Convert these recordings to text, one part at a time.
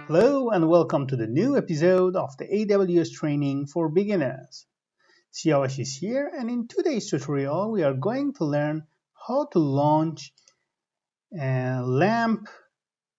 Hello and welcome to the new episode of the AWS Training for Beginners. Siavash is here, and in today's tutorial we are going to learn how to launch a LAMP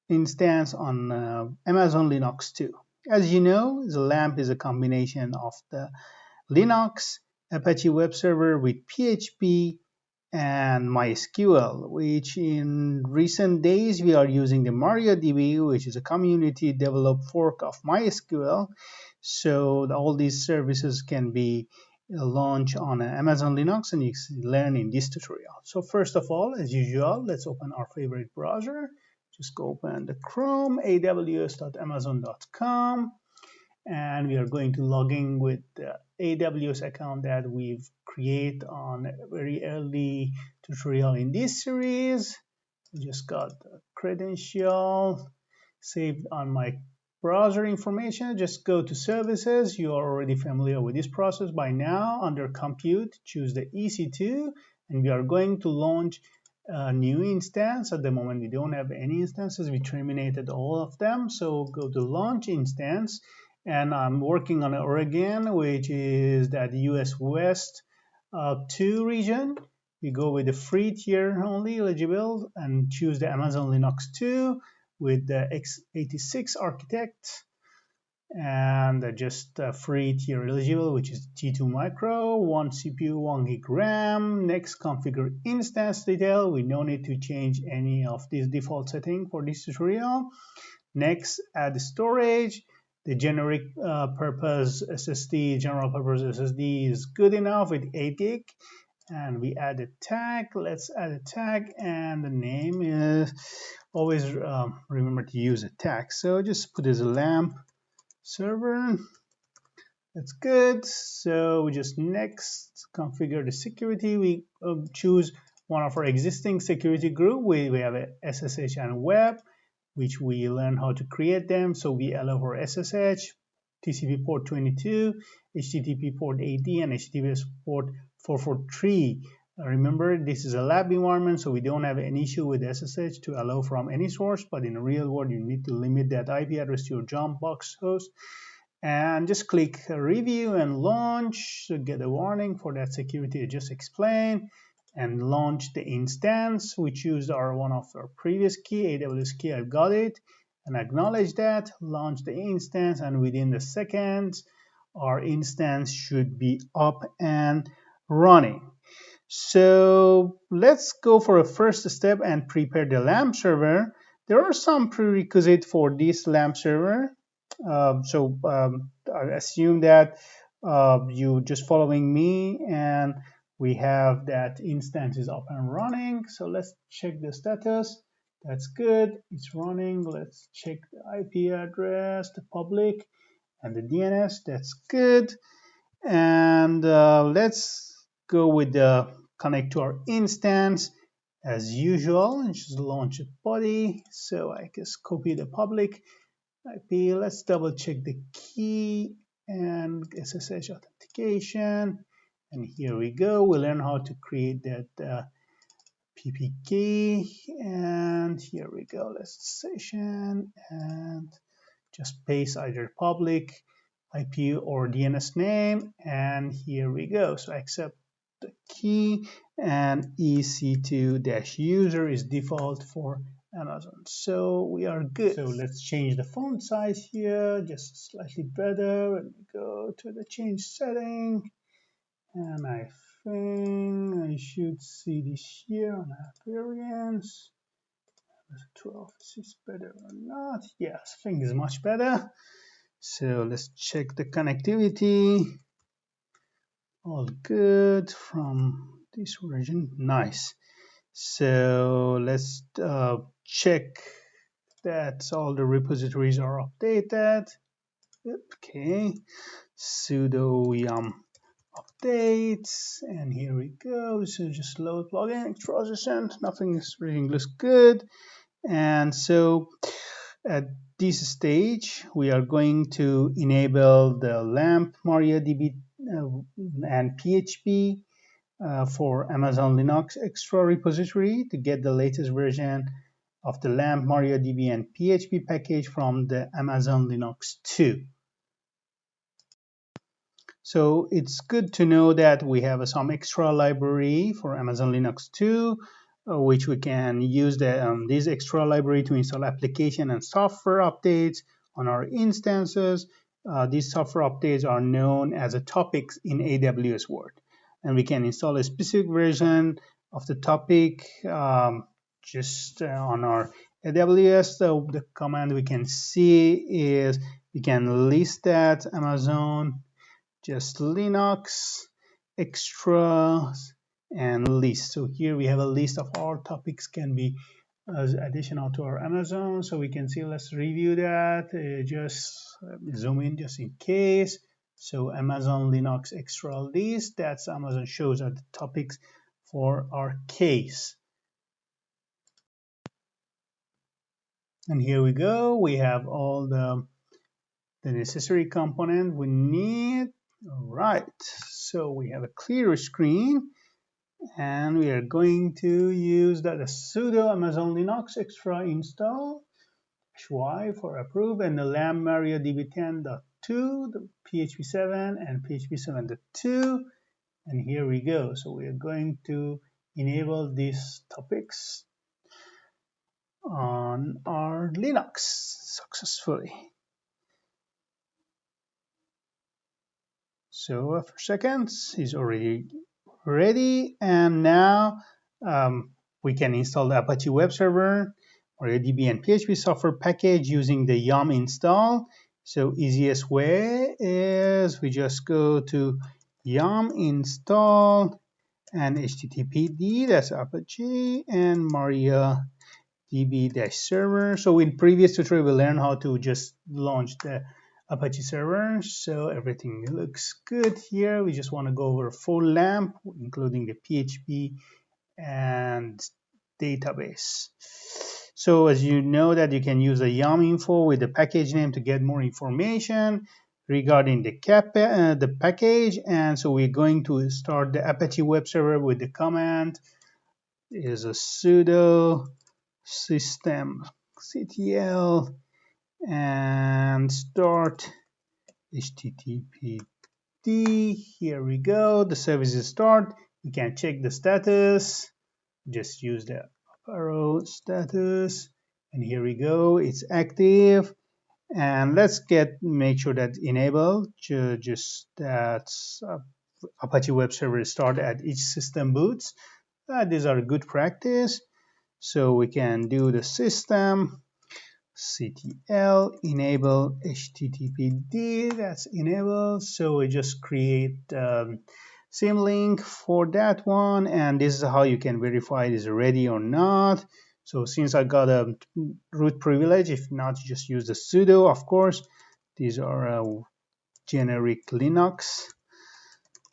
instance on Amazon Linux 2. As you know, the LAMP is a combination of the Linux, Apache web server with PHP and MySQL, which in recent days we are using the MariaDB, which is a community developed fork of MySQL. So all these services can be launched on Amazon Linux, and you can learn in this tutorial. So first of all, as usual, let's open our favorite browser. Just go open the Chrome, aws.amazon.com, and we are going to log in with the AWS account that we've created on a very early tutorial in this series. I just got the credential saved on my browser information. Just go to services. You are already familiar with this process by now. Under compute, choose the EC2, and we are going to launch a new instance. At the moment, we don't have any instances. We terminated all of them. So go to launch instance. And I'm working on Oregon, which is that US West 2 region. We go with the free tier only eligible and choose the Amazon Linux 2 with the x86 architect and just free tier eligible, which is T2 micro, 1 CPU, 1 gig RAM. Next, configure instance detail. We no need to change any of these default settings for this tutorial. Next, add storage. The generic purpose SSD, general purpose SSD is good enough with 8 gig. And we add a tag. Let's add a tag, and the name is always remember to use a tag. So just put as a LAMP server. That's good. So we just next configure the security. We choose one of our existing security group. We have a SSH and web, which we learn how to create them. So we allow for SSH, TCP port 22, HTTP port 80, and HTTPS port 443. Remember, this is a lab environment, so we don't have any issue with SSH to allow from any source, but in the real world, you need to limit that IP address to your jump box host. And just click review and launch to get a warning for that security I just explained, and launch the instance. We choose one of our previous key, AWS key. I've got it, and acknowledge that. Launch the instance, and within the seconds, our instance should be up and running. So let's go for a first step and prepare the LAMP server. There are some prerequisites for this LAMP server. I assume that you just following me, and we have that instance is up and running. So let's check the status. That's good. It's running. Let's check the IP address, the public, and the DNS. That's good. And let's go with the connect to our instance as usual, and just launch a body. So I just copy the public IP. Let's double check the key and SSH authentication. And here we go. We'll learn how to create that PPK. And here we go. Let's session and just paste either public IP or DNS name. And here we go. So accept the key, and EC2-user is default for Amazon. So we are good. So let's change the font size here, just slightly better. Let me go to the change setting, and I think I should see this here on appearance. 12 is better or not? Yes, I think it's much better. So let's check the connectivity. All good from this version. Nice. So let's check that all the repositories are updated. Okay. Sudo yum updates, and here we go. So just load plugin, transition. Nothing is really looks good. And so at this stage, we are going to enable the LAMP MariaDB and PHP for Amazon Linux extra repository to get the latest version of the LAMP, MariaDB, and PHP package from the Amazon Linux 2. So it's good to know that we have some extra library for Amazon Linux 2, which we can use this extra library to install application and software updates on our instances. These software updates are known as topics in AWS world. And we can install a specific version of the topic just on our AWS. So the command we can see is we can list that Amazon just Linux extras and list. So here we have a list of all topics can be as additional to our Amazon. So we can see, let's review that. Just zoom in just in case. So Amazon Linux extra list, that's Amazon shows are the topics for our case. And here we go. We have all the necessary component we need. All right, so we have a clear screen and we are going to use that sudo Amazon Linux extra install y for approve and the lamp MariaDB 10.2, the PHP 7 and PHP 7.2, and here we go. So we are going to enable these topics on our Linux successfully. So after seconds, it's already ready, and now we can install the Apache web server, MariaDB, and PHP software package using the yum install. So easiest way is we just go to yum install and httpd, that's Apache, and MariaDB-server. So in previous tutorial, we learned how to just launch the Apache server. So everything looks good here. We just want to go over full LAMP, including the PHP and database. So as you know that you can use the yum info with the package name to get more information regarding the package. And so we're going to start the Apache web server with the command is a sudo systemctl and start httpd. Here we go. The service is start. You can check the status. Just use the arrow status, and here we go. It's active. And let's make sure that enabled. Just that's Apache web server start at each system boots. These are good practice. So we can do the system ctl enable httpd, that's enabled. So we just create symlink for that one, and this is how you can verify it is ready or not. So since I got a root privilege, if not, just use the sudo, of course. These are generic Linux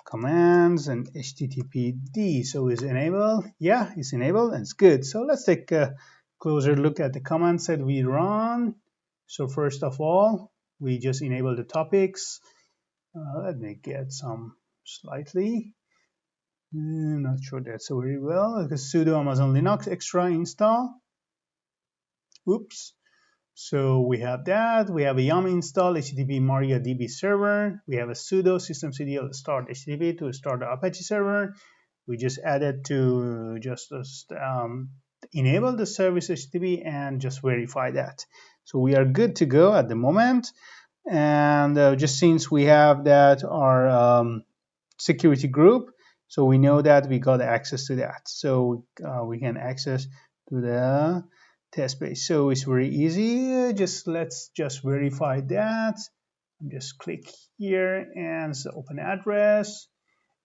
commands, and httpd. So is enabled? Yeah, it's enabled and it's good. So let's take a closer look at the command set we run. So first of all, we just enable the topics. Let me get some slightly. Not sure that's very well. Because sudo Amazon Linux extra install. Oops. So we have that. We have a yum install http MariaDB server. We have a sudo systemctl start http to start the Apache server. We just added to just enable the service HTTP and just verify that. So we are good to go at the moment. And just since we have that our security group, so we know that we got access to that. So we can access to the test page. So it's very easy. Let's just verify that. Just click here and open address.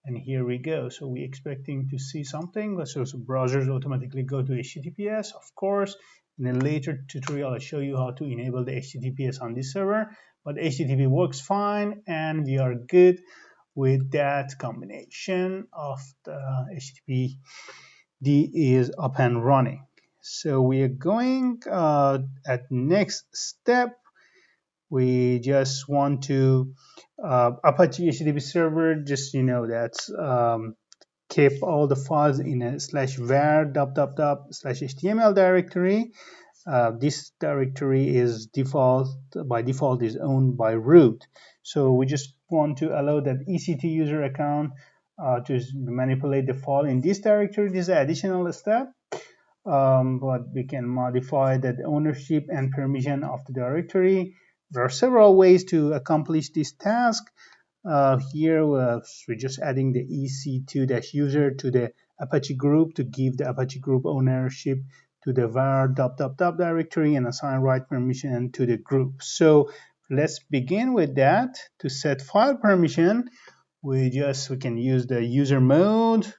And here we go. So we're expecting to see something. So browsers automatically go to HTTPS, of course. In a later tutorial, I'll show you how to enable the HTTPS on this server. But HTTP works fine, and we are good with that combination of the HTTPD is up and running. So we are going at next step. We just want to Apache HTTP server, just that's keep all the files in a /var/html directory. This directory is by default is owned by root. So we just want to allow that EC2 user account to manipulate the file in this directory. This is an additional step. But we can modify the ownership and permission of the directory. There are several ways to accomplish this task. Here we're just adding the EC2-user to the Apache group to give the Apache group ownership to the var directory and assign right permission to the group. So let's begin with that. To set file permission, we can use the user mode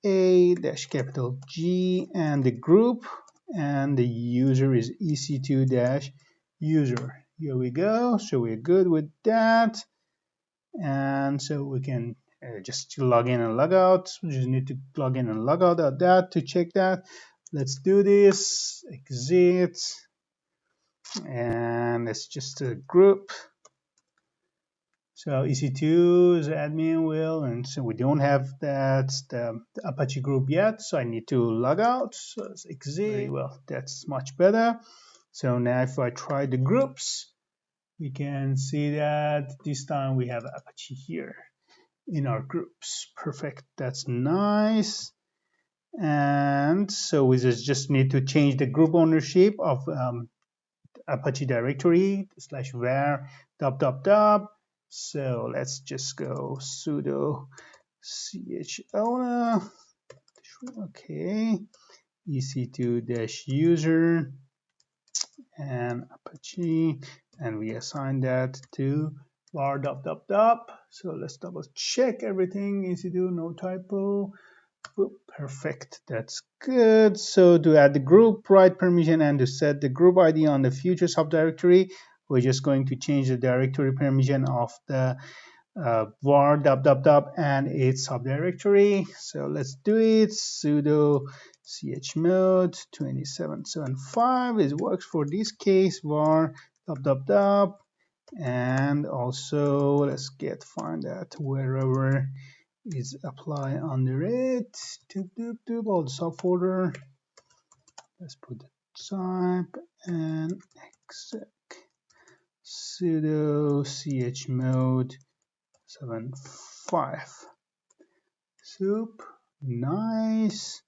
-A-G and the group, and the user is EC2-user. Here we go. So we're good with that. And so we can just log in and log out. We just need to log in and log out of that to check that. Let's do this. Exit. And it's just a group. So EC2 is admin will, and so we don't have the Apache group yet, so I need to log out. So let's exit. Very well, that's much better. So now if I try the groups, we can see that this time we have Apache here in our groups. Perfect, that's nice. And so we just need to change the group ownership of Apache directory /var. So let's just go sudo chowner, okay, EC2-user and Apache, and we assign that to var . So let's double check everything. EC2, no typo. Perfect, that's good. So to add the group right permission and to set the group ID on the future subdirectory, we're just going to change the directory permission of the var and its subdirectory. So let's do it. Sudo chmod 2775. It works for this case, var . And also let's find that wherever is apply under it. All the subfolder. Let's put the type and exec sudo chmod 75. Soup, nice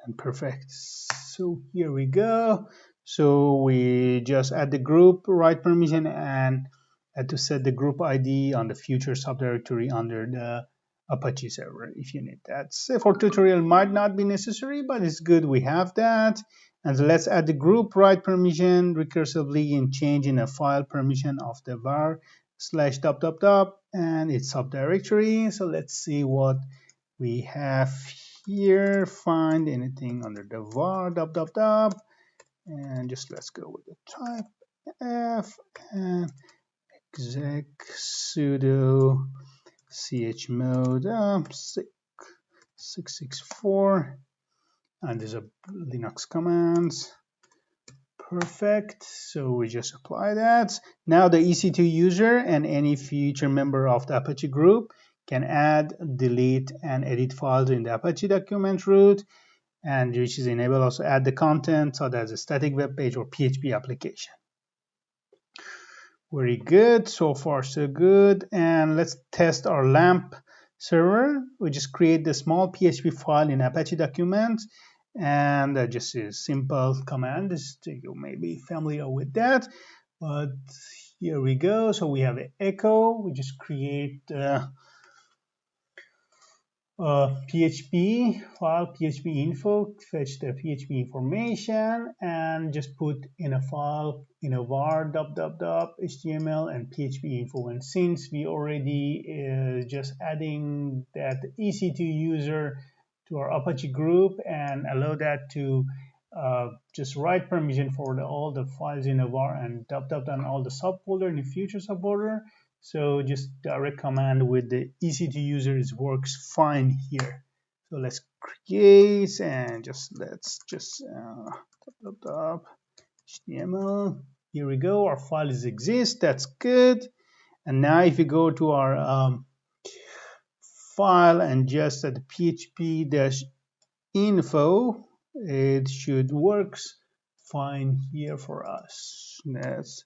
and perfect. So here we go. So we just add the group right permission and had to set the group ID on the future subdirectory under the Apache server if you need that. So for tutorial might not be necessary, but it's good we have that. And so let's add the group right permission recursively in changing a file permission of the var /. And its subdirectory. So let's see what we have here. Find anything under the var . And just let's go with the type f and exec sudo chmod 664, and there's a Linux commands. Perfect. So we just apply that. Now the EC2 user and any future member of the Apache group can add, delete, and edit files in the Apache document root, and which is enable also add the content, so that's a static web page or PHP application. Very good. So far, so good. And let's test our LAMP server. We just create the small PHP file in Apache documents, and just a simple command. You may be familiar with that, but here we go. So we have an echo. We just create PHP file, PHP info, fetch the PHP information, and just put in a file in a var .html and PHP info. And since we already just adding that EC2 user to our Apache group and allow that to just write permission for all the files in a var and and all the subfolder in the future subfolder. So just direct command with the EC2 users works fine here. So let's create and let's HTML. Here we go. Our file exists. That's good. And now if you go to our file and just at the php-info, it should works fine here for us. That's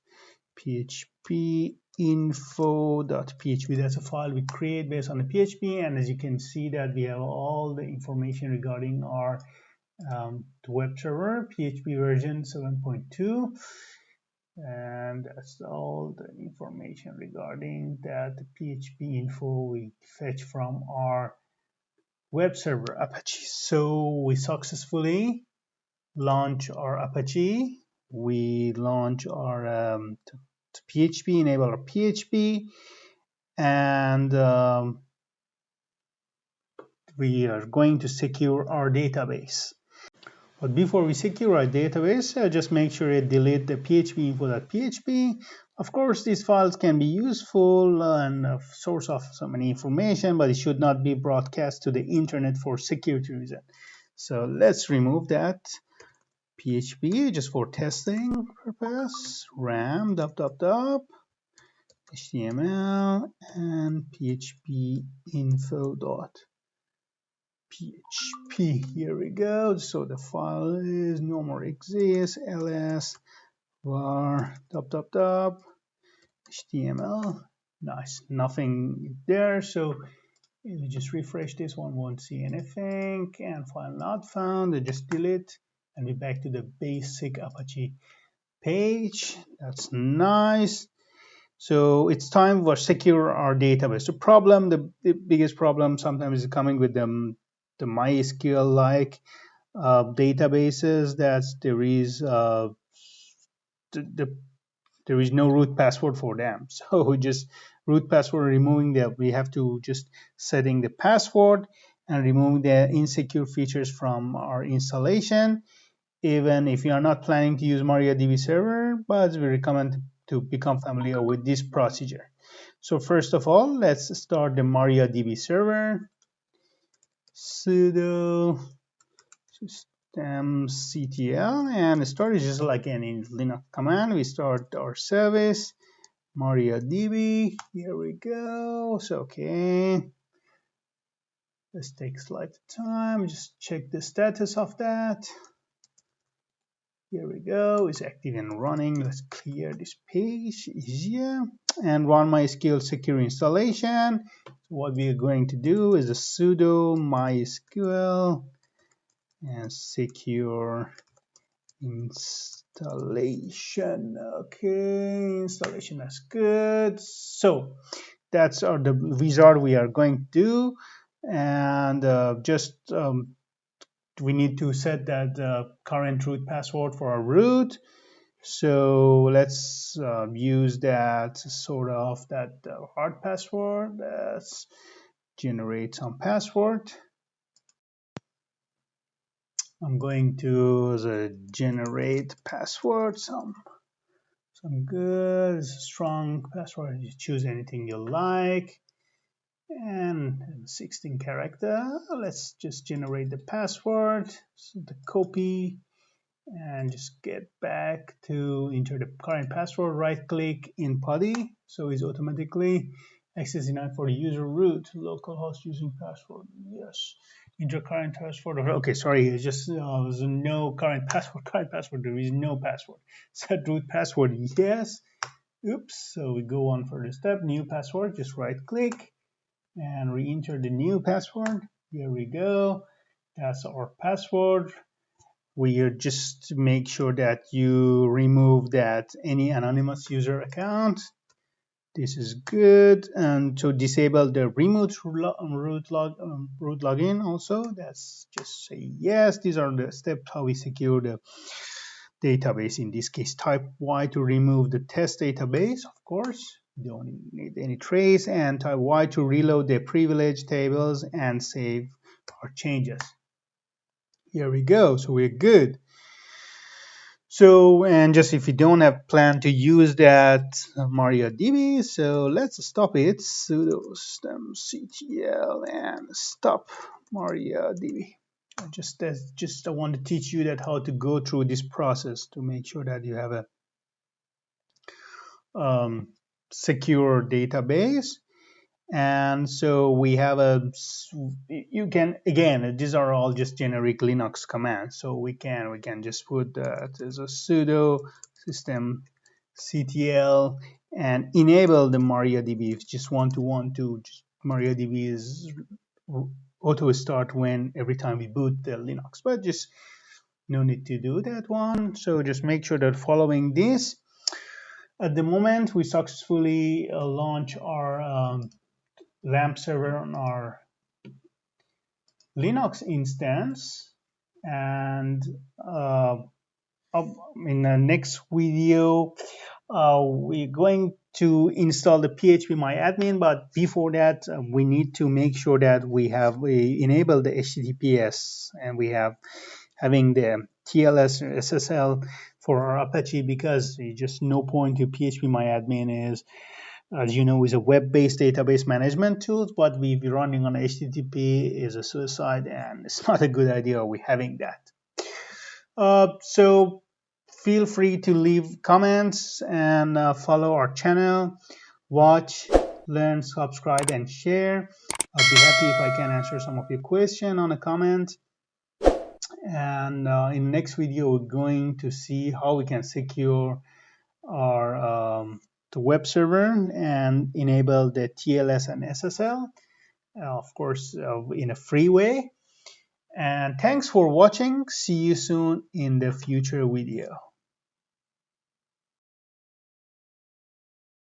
php info.php. That's a file we create based on the PHP, and as you can see that we have all the information regarding our web server, PHP version 7.2, and that's all the information regarding that PHP info we fetch from our web server Apache. So we successfully launch our Apache. We launch our PHP, enable our PHP, and we are going to secure our database. But before we secure our database, just make sure you delete the php info.php. Of course, these files can be useful and a source of so many information, but it should not be broadcast to the internet for security reasons. So let's remove that PHP just for testing purpose. RAM, HTML, and PHP info.php. Here we go. So the file is no more exists. ls var HTML. Nice. Nothing there. So if you just refresh this one, won't see anything. And file not found. Just delete. And we're back to the basic Apache page. That's nice. So it's time for secure our database. The biggest problem sometimes is coming with the MySQL-like databases. That there is no root password for them. So just root password removing that, we have to just setting the password and remove the insecure features from our installation. Even if you are not planning to use MariaDB server, but we recommend to become familiar with this procedure. So first of all, let's start the MariaDB server. Sudo systemctl, and start is just like any Linux command. We start our service, MariaDB. Here we go. So okay. This takes slight time. Just check the status of that. Here we go, it's active and running. Let's clear this page, easier. And run MySQL secure installation. So what we are going to do is a sudo MySQL and secure installation. Okay, installation, that's good. So that's the wizard we are going to do. And we need to set that current root password for our root. So let's use that hard password. Let's generate some password. I'm going to generate password, some good strong password. You choose anything you like. And 16 character. Let's just generate the password, so the copy, and just get back to enter the current password. Right click in PuTTY, so it's automatically access denied for the user root, localhost using password. Yes, enter current password. Okay, sorry, it's just there's no current password. Current password, there is no password. Set root password, yes. Oops. So we go on for the step. New password. Just right click and re-enter the new password. Here we go. That's our password. We just make sure that you remove that any anonymous user account. This is good. And to disable the remote root login also, that's just say yes. These are the steps how we secure the database. In this case, type Y to remove the test database, of course. Don't need any trace, and type Y to reload the privilege tables and save our changes. Here we go. So we're good. So, and just if you don't have plan to use that MariaDB, so let's stop it. Sudo systemctl and stop MariaDB. I want to teach you that how to go through this process to make sure that you have a secure database. And so we have you can, again, these are all just generic Linux commands. So we can just put that as a sudo system ctl and enable the MariaDB. If you just want to just MariaDB is auto start when every time we boot the Linux, but just no need to do that one. So just make sure that following this. At the moment, we successfully launch our LAMP server on our Linux instance, and in the next video we're going to install the phpMyAdmin, but before that we need to make sure that we enable the HTTPS and we have having the TLS or SSL for our Apache, because just no point to phpMyAdmin is, as you know, is a web-based database management tool, but we be running on HTTP is a suicide, and it's not a good idea we having that. So feel free to leave comments and follow our channel, watch, learn, subscribe, and share. I'll be happy if I can answer some of your questions on a comment. And in the next video, we're going to see how we can secure our the web server and enable the TLS and SSL, of course, in a free way. And thanks for watching. See you soon in the future video.